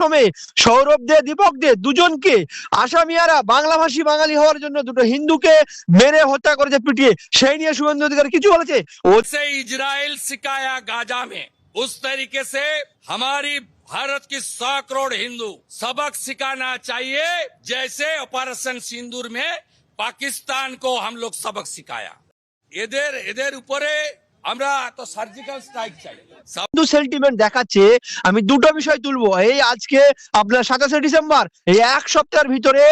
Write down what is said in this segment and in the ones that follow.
প্রথমে সৌরভ দে দীপক দে দুজনকে আসামিয়ারা বাংলাভাষী বাঙালি হওয়ার জন্য দুটো হিন্দুকে মেরে হত্যা করেছে পিটিয়ে, সেই নিয়ে শুভেন্দু অধিকারী কিছু বলেছে? से इजराइल सिकाया गाजा में, उस तरीके से हमारी भारत की 100 करोड़ हिंदू सबक सिखाना चाहिए, जैसे ऑपरेशन सिंदूर में पाकिस्तान को हम लोग सबक सिखाया। এদের উপরে আমরা তো সার্জিক্যাল স্ট্রাইক চাই। হিন্দু সেন্টিমেন্ট দেখাচ্ছে। আমি দুটো বিষয় তুলবো। এই আজকে আপনার 27শে ডিসেম্বর, এই এক সপ্তাহের ভিতরে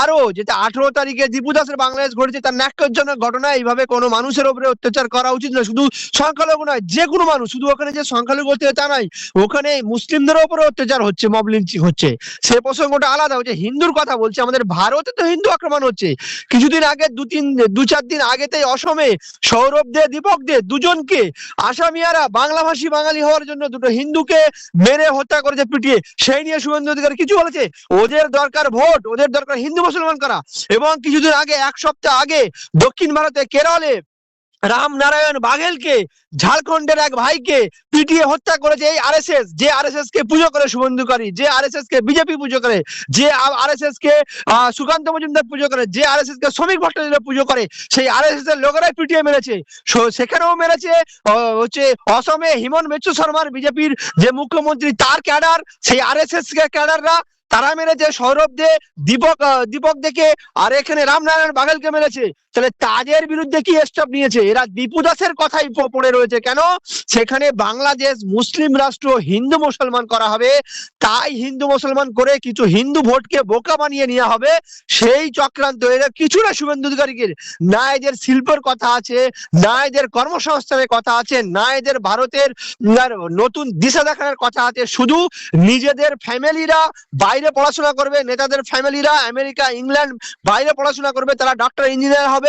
আরো যেটা 18 তারিখে দীপু দাসের বাংলাদেশ ঘটেছে, তার ন্যাক্কারজনক ঘটনা। এইভাবে কোনো মানুষের উপরে অত্যাচার করা উচিত নয়, শুধু সংখ্যালঘু নয়, যে কোনো মানুষ। শুধু ওখানে যে সংখ্যালঘু হচ্ছে তা নয়, ওখানে মুসলিমদের উপরে অত্যাচার হচ্ছে, মব লিঞ্চিং হচ্ছে, সে প্রসঙ্গটা আলাদা। হচ্ছে হিন্দুর কথা বলছে, আমাদের ভারতে তো হিন্দু আক্রমণ হচ্ছে। কিছুদিন আগে 2-4 দিন আগেতেই অসমে সৌরভ দে দীপক দে দুজনকে আসামিয়ারা বাংলাভাষী বাঙালি হওয়ার জন্য দুটো হিন্দুকে মেরে হত্যা করেছে পিটিয়ে, সেই নিয়ে শুভেন্দু অধিকারী কিছু বলেছে? ওদের দরকার ভোট, ওদের দরকার হিন্দু মুসলমান করা। এবং কিছুদিন আগে, এক সপ্তাহ আগে দক্ষিণ ভারতে কেরলে রামনারায়ণ বাঘেলকে, ঝাড়খণ্ডের এক ভাইকে পিটিয়ে হত্যা করেছে এই আরএসএস, যে আরএসএস কে পুজো করে শুভেন্দুকারী, যে আরএসএস কে বিজেপি পুজো করে, যে আরএসএস কে সুকান্ত মজুমদার পুজো করে, যে আরএসএস কে শ্রমিক ভট্টাচার্য পুজো করে, সেই আরএসএস এর লোকেরাই পিটিয়ে মেরেছে। সেখানেও মেরেছে হচ্ছে অসমে হিমন্ত বিশ্ব শর্মার বিজেপির যে মুখ্যমন্ত্রী, তার ক্যাডার, সেই আরএসএস কে ক্যাডাররা, তারা মেরেছে সৌরভ দে দীপক দেখে, আর এখানে রামনারায়ণ বাঘেলকে মেরেছে। তাহলে তাদের বিরুদ্ধে কি স্টেপ নিয়েছে? এরা দীপু দাসের কথাই পড়ে রয়েছে। কেন? সেখানে বাংলাদেশ মুসলিম রাষ্ট্র, হিন্দু মুসলমান করা হবে, তাই হিন্দু মুসলমান করে কিছু হিন্দু ভোটকে বোকা বানিয়ে নেওয়া হবে, সেই চক্রান্ত। এরা কিছু না শুভেন্দু অধিকারীকে, না এদের শিল্পের কথা আছে, না এদের কর্মসংস্থানের কথা আছে, না এদের ভারতের নতুন দিশা দেখানোর কথা আছে। শুধু নিজেদের ফ্যামিলিরা বাইরে পড়াশোনা করবে, নেতাদের ফ্যামিলিরা আমেরিকা, ইংল্যান্ড বাইরে পড়াশোনা করবে, তারা ডক্টর ইঞ্জিনিয়ার হবে।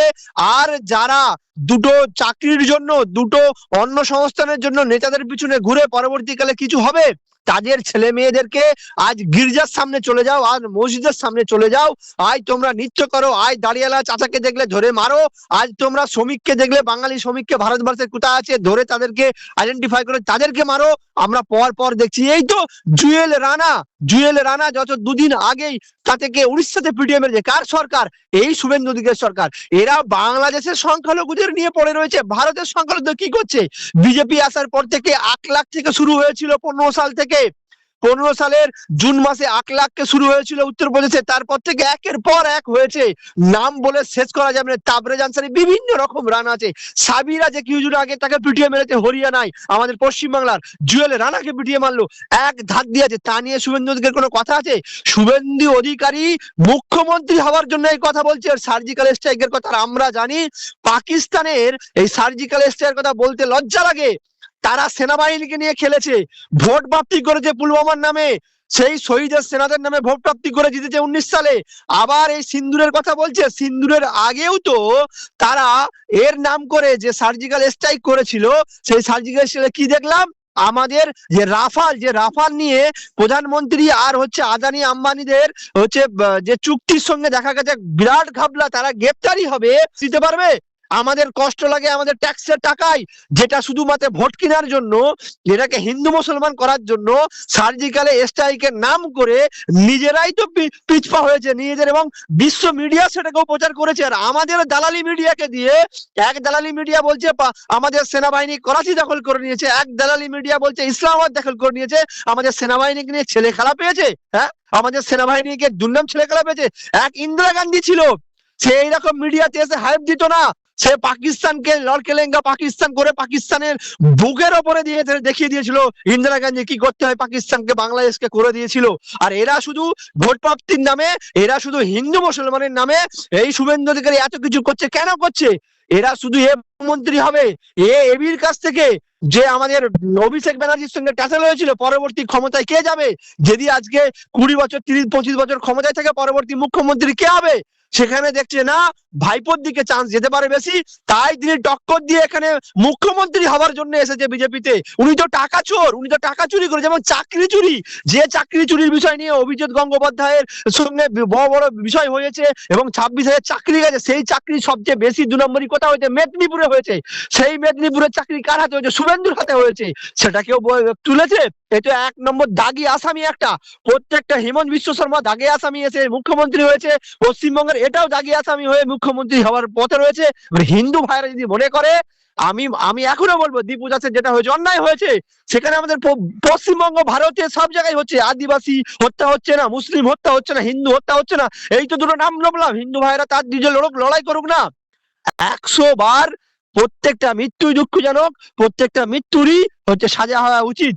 আর যারা দুটো চাকরির জন্য, দুটো অন্য সংস্থানের জন্য নেতাদের পিছনে ঘুরে পরবর্তীকালে কিছু হবে, তাদের ছেলে মেয়েদেরকে আজ গির্জার সামনে চলে যাও, আজ মসজিদের সামনে চলে যাও, আজ তোমরা নৃত্য করো, আজ দাঁড়িয়ালা চাচাকে দেখলে ধরে মারো, আজ তোমরা শ্রমিককে দেখলে, বাঙালি শ্রমিককে ভারতবর্ষে কোথায় আছে ধরে তাদেরকে আইডেন্টিফাই করে তাদেরকে মারো। আমরা পর দেখছি এই তো জুয়েল রানা যত দুদিন আগেই তাকে উড়িষ্যাতে পিটিয়ে মেরেছে। কার সরকার? এই শুভেন্দু অধিকারী সরকার। এরা বাংলাদেশের সংখ্যালঘুদের নিয়ে পড়ে রয়েছে। ভারতের সংখ্যালঘুদের কি করছে? বিজেপি আসার পর থেকে 8 লাখ থেকে শুরু হয়েছিল, 15 সাল থেকে, 15 সালের জুন মাসে 8 লাখকে শুরু হয়েছিল উত্তরপ্রদেশে। তারপর থেকে একের পর এক হয়েছে, নাম বলে শেষ করা যাবে না। তাবরেজ আনসারি, বিভিন্ন রকম রান আছে। সাবিরা যে কিছুদিন আগে তাকে পিটিয়ে মেরেছে হরিয়ানায়, আমাদের পশ্চিমবাংলার জুয়েল রানাকে পিটিয়ে মারলো, এক ধাক দিয়েছে। তা নিয়ে শুভেন্দু অধিকারীর কোনো কথা আছে? শুভেন্দু অধিকারী মুখ্যমন্ত্রী হওয়ার জন্য এই কথা বলছে, সার্জিক্যাল স্ট্রাইকের কথা। আমরা জানি পাকিস্তানের এই সার্জিক্যাল স্ট্রাইকের কথা বলতে লজ্জা লাগে। তারা সেনাবাহিনীকে নিয়ে খেলেছে, ভোট প্রাপ্তি করেছে পুলওয়ামার নামে, সেই শহীদের সেনাদের নামে ভোট প্রাপ্তি করে জিতেছে 19 সালে। আবার এই সিন্দুরের কথা বলছে। সিন্দুরের আগেও তো তারা এর নাম করে যে সার্জিক্যাল স্ট্রাইক করেছিল, সেই সার্জিক্যাল স্ট্রাইকে কি দেখলাম? আমাদের যে রাফাল নিয়ে প্রধানমন্ত্রী আর হচ্ছে আদানি আম্বানিদের হচ্ছে যে চুক্তির সঙ্গে দেখা গেছে বিরাট ঘাবলা, তারা গ্রেপ্তারি হবে, দিতে পারবে? আমাদের কষ্ট লাগে আমাদের ট্যাক্সের টাকায়, যেটা শুধুমাত্র ভোট কেনার জন্য, এটাকে হিন্দু মুসলমান করার জন্য সার্জিক্যালে স্ট্রাইকের নাম করে নিজেরাই তো পিছপা হয়েছে নিজেদের, এবং বিশ্ব মিডিয়া সেটাকেও প্রচার করেছে। আর আমাদের দালালি মিডিয়াকে দিয়ে, এক দালালি মিডিয়া বলছে আমাদের সেনাবাহিনী করাচি দখল করে নিয়েছে, এক দালালি মিডিয়া বলছে ইসলামাবাদ দখল করে নিয়েছে। আমাদের সেনাবাহিনীকে নিয়ে ছেলে খেলা পেয়েছে। হ্যাঁ, আমাদের সেনাবাহিনীকে দুর্নাম ছেলে খেলা পেয়েছে। এক ইন্দিরা গান্ধী ছিল, সে এইরকম মিডিয়াতে এসে হাইপ দিত না। সে পাকিস্তানকে লড়কেলেঙ্গা পাকিস্তান করে পাকিস্তানের বুকের ওপরে দেখিয়ে দিয়েছিল ইন্দিরা গান্ধী কি করতে হয়, পাকিস্তানকে বাংলাদেশকে করে দিয়েছিল। আর এরা শুধু ভোট প্রাপ্তির নামে, এরা শুধু হিন্দু মুসলমানের নামে এই শুভেন্দু অধিকারী এত কিছু করছে। কেন করছে? এরা শুধু মন্ত্রী হবে, এবির কাছ থেকে যে আমাদের অভিষেক ব্যানার্জির সঙ্গে ট্যাসেল হয়েছিল, পরবর্তী ক্ষমতায় কে যাবে? যদি আজকে 20 বছর 30-25 বছর ক্ষমতায় থাকে, পরবর্তী মুখ্যমন্ত্রী কে হবে? সেখানে দেখছে না ভাইপোর দিকে চান্স যেতে পারে বেশি, তাই তিনি টক্কর দিয়ে এখানে মুখ্যমন্ত্রী হওয়ার জন্য এসেছে বিজেপিতে। উনি তো টাকা চোর, উনি তো টাকা চুরি করে, যেমন চাকরি চুরি, যে চাকরি চুরির বিষয় নিয়ে অভিজিৎ গঙ্গোপাধ্যায়ের সঙ্গে বড় বিষয় হয়েছে এবং 26,000 চাকরি গেছে, সেই চাকরি সবচেয়ে বেশি 2 নম্বরই কোথাও হয়েছে? মেদিনীপুরে হয়েছে। সেই মেদিনীপুরের চাকরি কার হাতে হয়েছে? শুভেন্দুর হাতে হয়েছে। সেটা কেউ তুলেছে? এটা এক নম্বর দাগি আসামি একটা। প্রত্যেকটা হেমন্ত বিশ্ব শর্মা দাগি আসামি এসে মুখ্যমন্ত্রী হয়েছে পশ্চিমবঙ্গের, এটাও দাগি আসামি হয়ে মুখ্যমন্ত্রী হওয়ার পথে রয়েছে। এবার হিন্দু ভাইরা যদি মনে করে, আমি আমি এখনো বলবো দীপু দাসের যেটা হয়েছে অন্যায় হয়েছে। সেখানে আমাদের পশ্চিমবঙ্গ ভারতে সব জায়গায় হচ্ছে, আদিবাসী হত্যা হচ্ছে না, মুসলিম হত্যা হচ্ছে না, হিন্দু হত্যা হচ্ছে না। এই তো দুটো নাম বললাম, হিন্দু ভাইরা তার নিজের লড়াই করুক না। 100 বার প্রত্যেকটা মৃত্যুই দুঃখজনক, প্রত্যেকটা মৃত্যুরই হচ্ছে সাজা হওয়া উচিত।